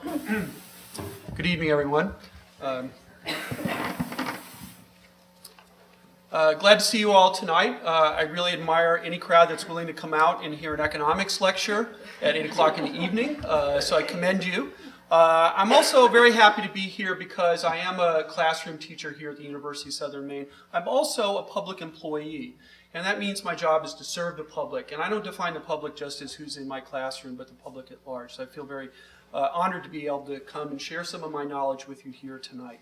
Good evening, everyone. Glad to see you all tonight. I really admire any crowd that's willing to come out and hear an economics lecture at 8 o'clock in the evening, so I commend you. I'm also very happy to be here because I am a classroom teacher here at the University of Southern Maine. I'm also a public employee, and that means my job is to serve the public. And I don't define the public just as who's in my classroom, but the public at large. So I feel very honored to be able to come and share some of my knowledge with you here tonight.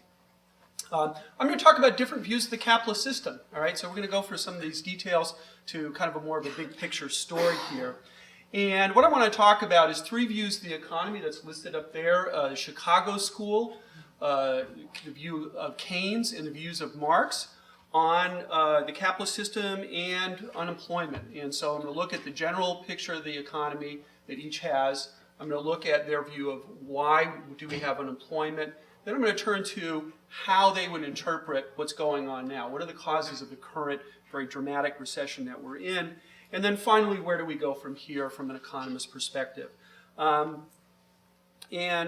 I'm going to talk about different views of the capitalist system. All right, so we're going to go for some of these details to kind of a more of a big picture story here. And what I want to talk about is three views of the economy that's listed up there: the Chicago School, the view of Keynes, and the views of Marx on the capitalist system and unemployment. And so I'm going to look at the general picture of the economy that each has. I'm going to look at their view of why do we have unemployment. Then I'm going to turn to how they would interpret what's going on now. What are the causes of the current very dramatic recession that we're in? And then finally, where do we go from here from an economist perspective? And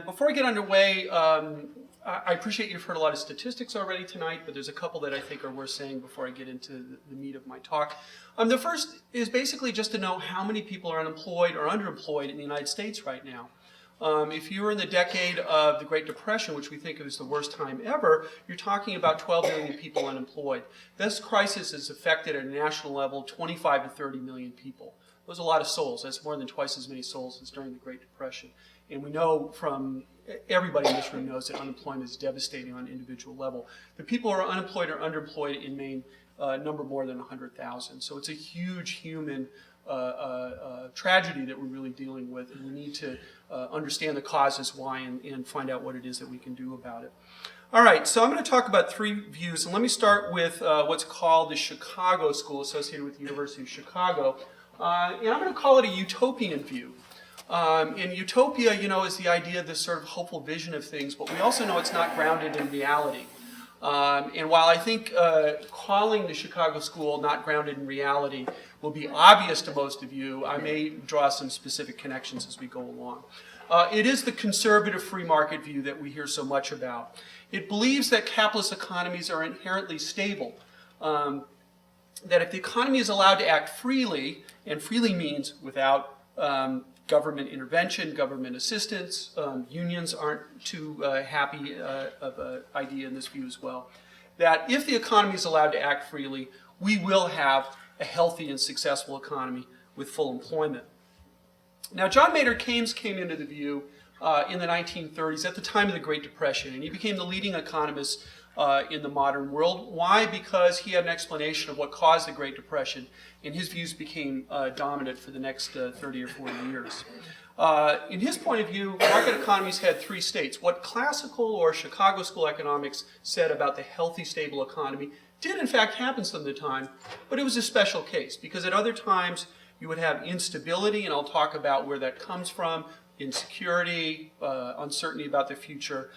before I get underway, I appreciate you've heard a lot of statistics already tonight, but there's a couple that I think are worth saying before I get into the meat of my talk. The first is basically just to know how many people are unemployed or underemployed in the United States right now. If you were in the decade of the Great Depression, which we think of as the worst time ever, you're talking about 12 million people unemployed. This crisis has affected at a national level 25 to 30 million people. Those are a lot of souls. That's more than twice as many souls as during the Great Depression. And we know from everybody in this room knows that unemployment is devastating on an individual level. The people who are unemployed or underemployed in Maine number more than 100,000. So it's a huge human tragedy that we're really dealing with, and we need to understand the causes why and find out what it is that we can do about it. All right, so I'm going to talk about three views, and let me start with what's called the Chicago School, associated with the University of Chicago, and I'm going to call it a utopian view. And utopia, is the idea of this sort of hopeful vision of things, but we also know it's not grounded in reality. And while I think calling the Chicago School not grounded in reality will be obvious to most of you, I may draw some specific connections as we go along. It is the conservative free market view that we hear so much about. It believes that capitalist economies are inherently stable, that if the economy is allowed to act freely, and freely means without government intervention, government assistance. Unions aren't too happy of an idea in this view as well. That if the economy is allowed to act freely, we will have a healthy and successful economy with full employment. Now, John Maynard Keynes came into the view in the 1930s at the time of the Great Depression, and he became the leading economist in the modern world. Why? Because he had an explanation of what caused the Great Depression, and his views became dominant for the next 30 or 40 years. In his point of view, market economies had three states. What classical or Chicago School economics said about the healthy, stable economy did in fact happen some of the time, but it was a special case, because at other times you would have instability, and I'll talk about where that comes from, insecurity, uncertainty about the future,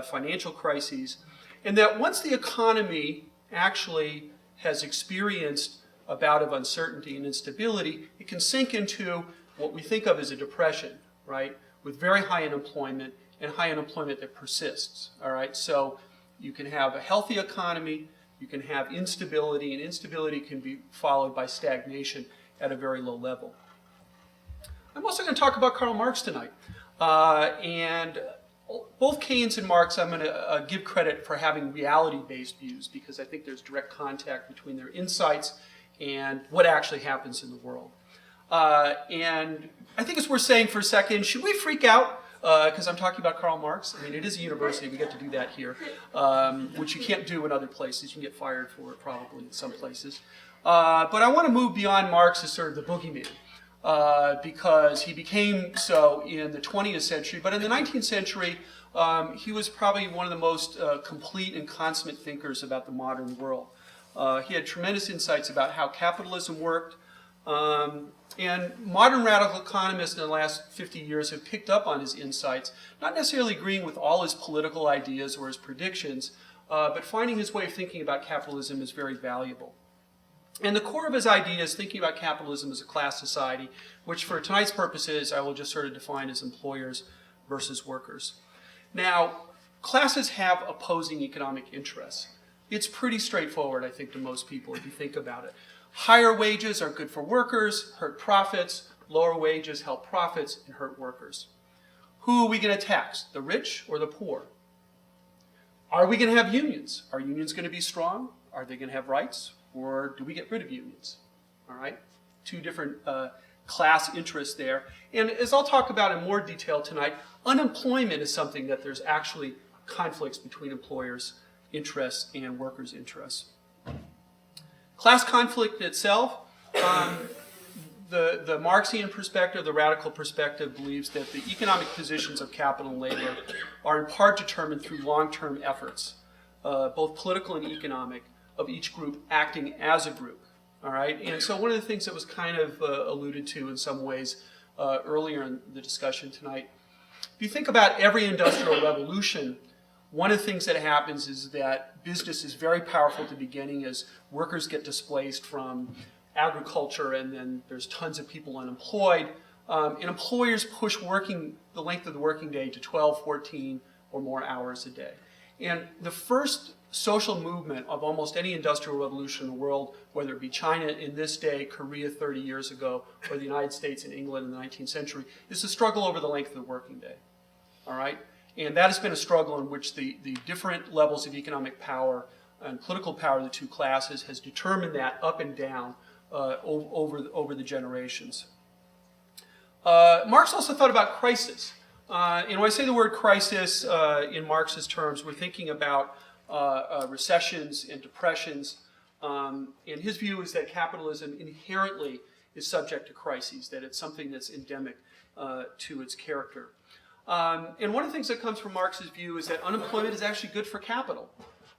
financial crises. And that once the economy actually has experienced a bout of uncertainty and instability, it can sink into what we think of as a depression, right? With very high unemployment and high unemployment that persists, all right? So you can have a healthy economy, you can have instability, and instability can be followed by stagnation at a very low level. I'm also going to talk about Karl Marx tonight. And both Keynes and Marx, I'm going to give credit for having reality-based views, because I think there's direct contact between their insights and what actually happens in the world. And I think it's worth saying for a second, should we freak out? Because I'm talking about Karl Marx. I mean, it is a university. We get to do that here, which you can't do in other places. You can get fired for it probably in some places. But I want to move beyond Marx as sort of the boogeyman. Because he became so in the 20th century. But in the 19th century, he was probably one of the most complete and consummate thinkers about the modern world. He had tremendous insights about how capitalism worked. And modern radical economists in the last 50 years have picked up on his insights, not necessarily agreeing with all his political ideas or his predictions, but finding his way of thinking about capitalism is very valuable. And the core of his idea is thinking about capitalism as a class society, which for tonight's purposes I will just sort of define as employers versus workers. Now, classes have opposing economic interests. It's pretty straightforward, I think, to most people if you think about it. Higher wages are good for workers, hurt profits. Lower wages help profits and hurt workers. Who are we going to tax, the rich or the poor? Are we going to have unions? Are unions going to be strong? Are they going to have rights? Or do we get rid of unions? All right, two different class interests there. And as I'll talk about in more detail tonight, unemployment is something that there's actually conflicts between employers' interests and workers' interests. Class conflict itself, the Marxian perspective, the radical perspective, believes that the economic positions of capital and labor are in part determined through long-term efforts, both political and economic, of each group acting as a group. All right, and so one of the things that was kind of alluded to in some ways earlier in the discussion tonight, if you think about every industrial revolution, one of the things that happens is that business is very powerful at the beginning as workers get displaced from agriculture, and then there's tons of people unemployed. And employers push the length of the working day to 12, 14, or more hours a day. And the first social movement of almost any industrial revolution in the world, whether it be China in this day, Korea 30 years ago, or the United States and England in the 19th century, is the struggle over the length of the working day. All right? And that has been a struggle in which the different levels of economic power and political power of the two classes has determined that up and down over the generations. Marx also thought about crisis. And when I say the word crisis in Marx's terms, we're thinking about recessions and depressions. And his view is that capitalism inherently is subject to crises, that it's something that's endemic to its character. And one of the things that comes from Marx's view is that unemployment is actually good for capital.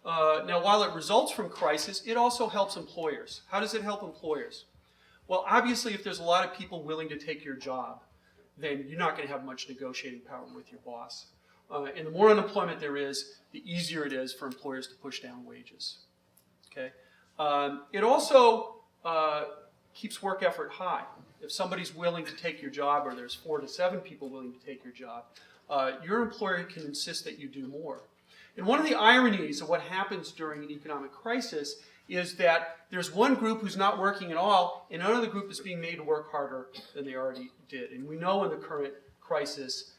Now, while it results from crisis, it also helps employers. How does it help employers? Well, obviously, if there's a lot of people willing to take your job, then you're not going to have much negotiating power with your boss. And the more unemployment there is, the easier it is for employers to push down wages. Okay? It also keeps work effort high. If somebody's willing to take your job, or there's 4 to 7 people willing to take your job, your employer can insist that you do more. And one of the ironies of what happens during an economic crisis is that there's one group who's not working at all, and another group is being made to work harder than they already did. And we know in the current crisis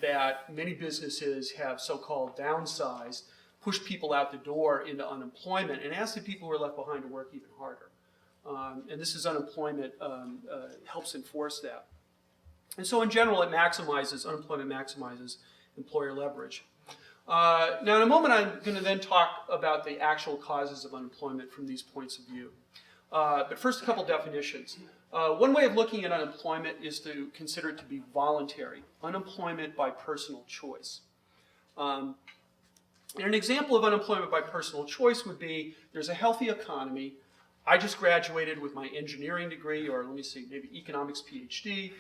that many businesses have so-called downsized, pushed people out the door into unemployment, and asked the people who are left behind to work even harder. And this is unemployment helps enforce that. And so in general, unemployment maximizes employer leverage. Now in a moment, I'm going to then talk about the actual causes of unemployment from these points of view. But first, a couple definitions. One way of looking at unemployment is to consider it to be voluntary, unemployment by personal choice. And an example of unemployment by personal choice would be there's a healthy economy. I just graduated with my engineering degree, or let me see, maybe economics PhD.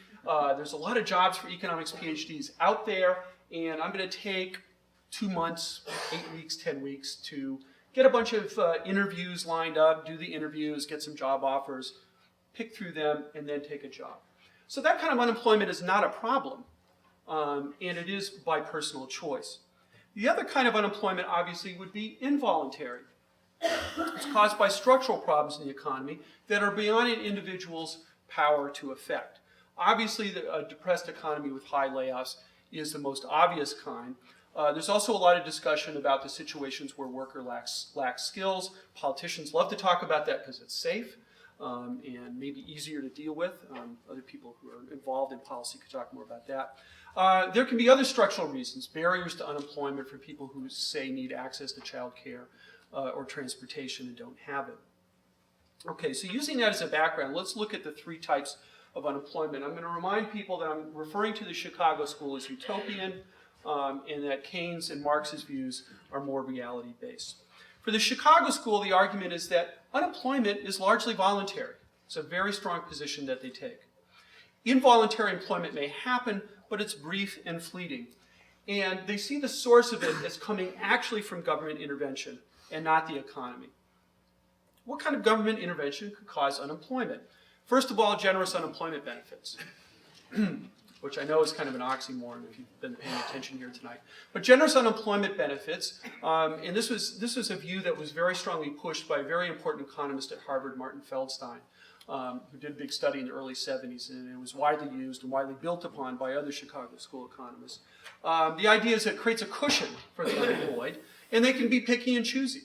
There's a lot of jobs for economics PhDs out there, and I'm going to take 2 months, 8 weeks, 10 weeks to get a bunch of interviews lined up, do the interviews, get some job offers, pick through them, and then take a job. So that kind of unemployment is not a problem, and it is by personal choice. The other kind of unemployment, obviously, would be involuntary. It's caused by structural problems in the economy that are beyond an individual's power to affect. Obviously, a depressed economy with high layoffs is the most obvious kind. There's also a lot of discussion about the situations where worker lacks skills. Politicians love to talk about that because it's safe and maybe easier to deal with. Other people who are involved in policy could talk more about that. There can be other structural reasons, barriers to unemployment for people who, say, need access to child care or transportation and don't have it. Okay, so using that as a background, let's look at the 3 types of unemployment. I'm going to remind people that I'm referring to the Chicago School as utopian, and that Keynes and Marx's views are more reality-based. For the Chicago School, the argument is that unemployment is largely voluntary. It's a very strong position that they take. Involuntary employment may happen, but it's brief and fleeting. And they see the source of it as coming actually from government intervention and not the economy. What kind of government intervention could cause unemployment? First of all, generous unemployment benefits. which I know is kind of an oxymoron if you've been paying attention here tonight. But generous unemployment benefits, and this was a view that was very strongly pushed by a very important economist at Harvard, Martin Feldstein, who did a big study in the early 70s, and it was widely used and widely built upon by other Chicago school economists. The idea is that it creates a cushion for the unemployed, and they can be picky and choosy.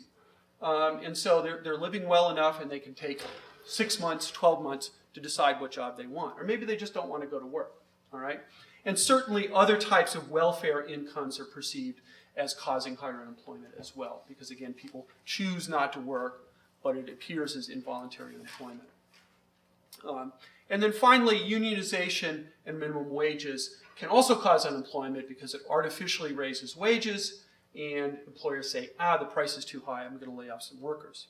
And so they're living well enough, and they can take 6 months, 12 months to decide what job they want. Or maybe they just don't want to go to work, all right? And certainly other types of welfare incomes are perceived as causing higher unemployment as well, because again, people choose not to work, but it appears as involuntary unemployment. And then finally, unionization and minimum wages can also cause unemployment because it artificially raises wages, and employers say, the price is too high, I'm going to lay off some workers.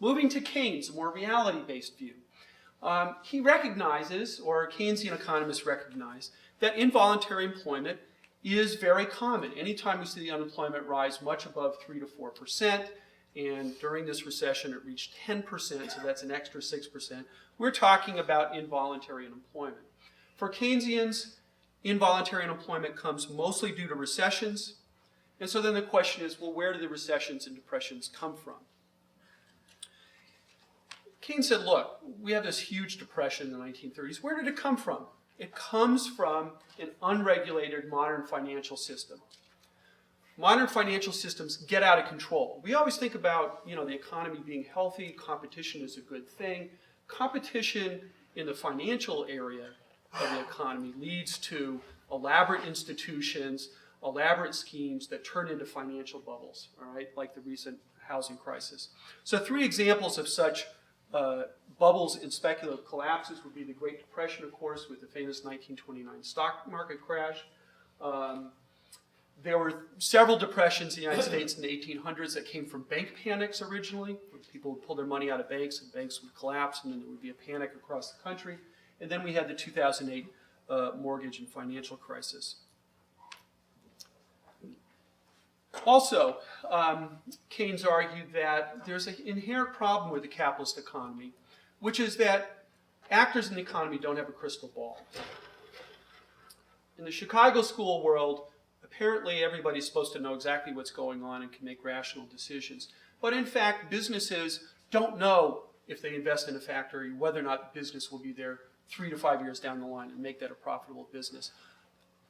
Moving to Keynes, a more reality-based view. He recognizes, or Keynesian economists recognize, that involuntary employment is very common. Anytime we see the unemployment rise much above 3 to 4%, and during this recession it reached 10%, so that's an extra 6%, we're talking about involuntary unemployment. For Keynesians, involuntary unemployment comes mostly due to recessions, and so then the question is, well, where do the recessions and depressions come from? Keynes said, look, we have this huge depression in the 1930s. Where did it come from? It comes from an unregulated modern financial system. Modern financial systems get out of control. We always think about, the economy being healthy, competition is a good thing. Competition in the financial area of the economy leads to elaborate institutions, elaborate schemes that turn into financial bubbles, all right, like the recent housing crisis. So 3 examples of such bubbles and speculative collapses would be the Great Depression, of course, with the famous 1929 stock market crash. There were several depressions in the United States in the 1800s that came from bank panics originally. People would pull their money out of banks and banks would collapse, and then there would be a panic across the country. And then we had the 2008 mortgage and financial crisis. Also, Keynes argued that there's an inherent problem with the capitalist economy, which is that actors in the economy don't have a crystal ball. In the Chicago school world, apparently everybody's supposed to know exactly what's going on and can make rational decisions. But in fact, businesses don't know if they invest in a factory whether or not the business will be there 3 to 5 years down the line and make that a profitable business.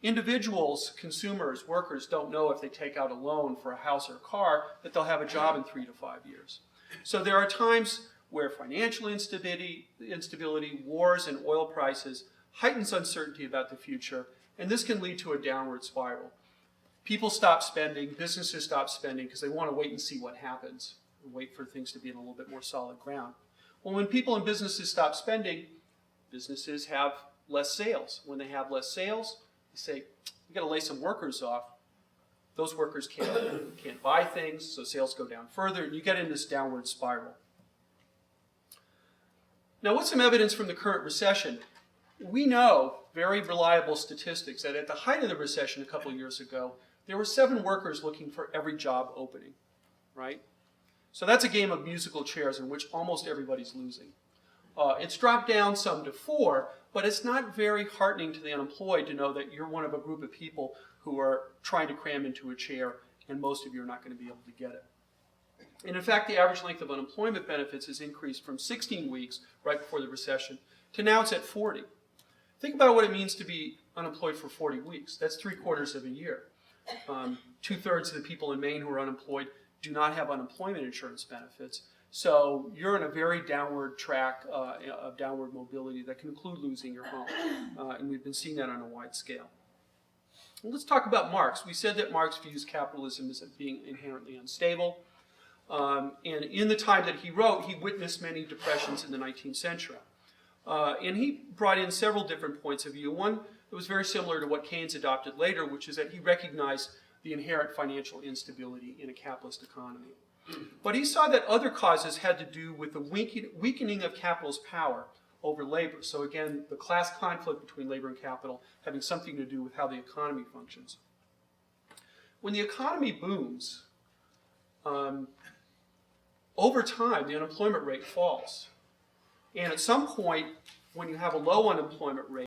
Individuals, consumers, workers don't know if they take out a loan for a house or a car that they'll have a job in 3 to 5 years. So there are times where financial instability, wars, and oil prices heightens uncertainty about the future, and this can lead to a downward spiral. People stop spending, businesses stop spending because they want to wait and see what happens, and wait for things to be in a little bit more solid ground. Well, when people and businesses stop spending, businesses have less sales. When they have less sales, they say, we've got to lay some workers off. Those workers can't buy things, so sales go down further, and you get in this downward spiral. Now, what's some evidence from the current recession? We know, very reliable statistics, that at the height of the recession a couple of years ago, there were 7 workers looking for every job opening, right? So that's a game of musical chairs in which almost everybody's losing. It's dropped down some to 4, but it's not very heartening to the unemployed to know that you're one of a group of people who are trying to cram into a chair, and most of you are not going to be able to get it. And in fact, the average length of unemployment benefits has increased from 16 weeks right before the recession to now it's at 40. Think about what it means to be unemployed for 40 weeks. That's 3/4 of a year. 2/3 of the people in Maine who are unemployed do not have unemployment insurance benefits. So you're in a very downward track of downward mobility that can include losing your home. And we've been seeing that on a wide scale. Well, let's talk about Marx. We said that Marx views capitalism as being inherently unstable. And in the time that he wrote, he witnessed many depressions in the 19th century. And he brought in several different points of view. One that was very similar to what Keynes adopted later, which is that he recognized the inherent financial instability in a capitalist economy. But he saw that other causes had to do with the weakening of capital's power over labor. So again, the class conflict between labor and capital having something to do with how the economy functions. When the economy booms, over time, the unemployment rate falls. And at some point, when you have a low unemployment rate,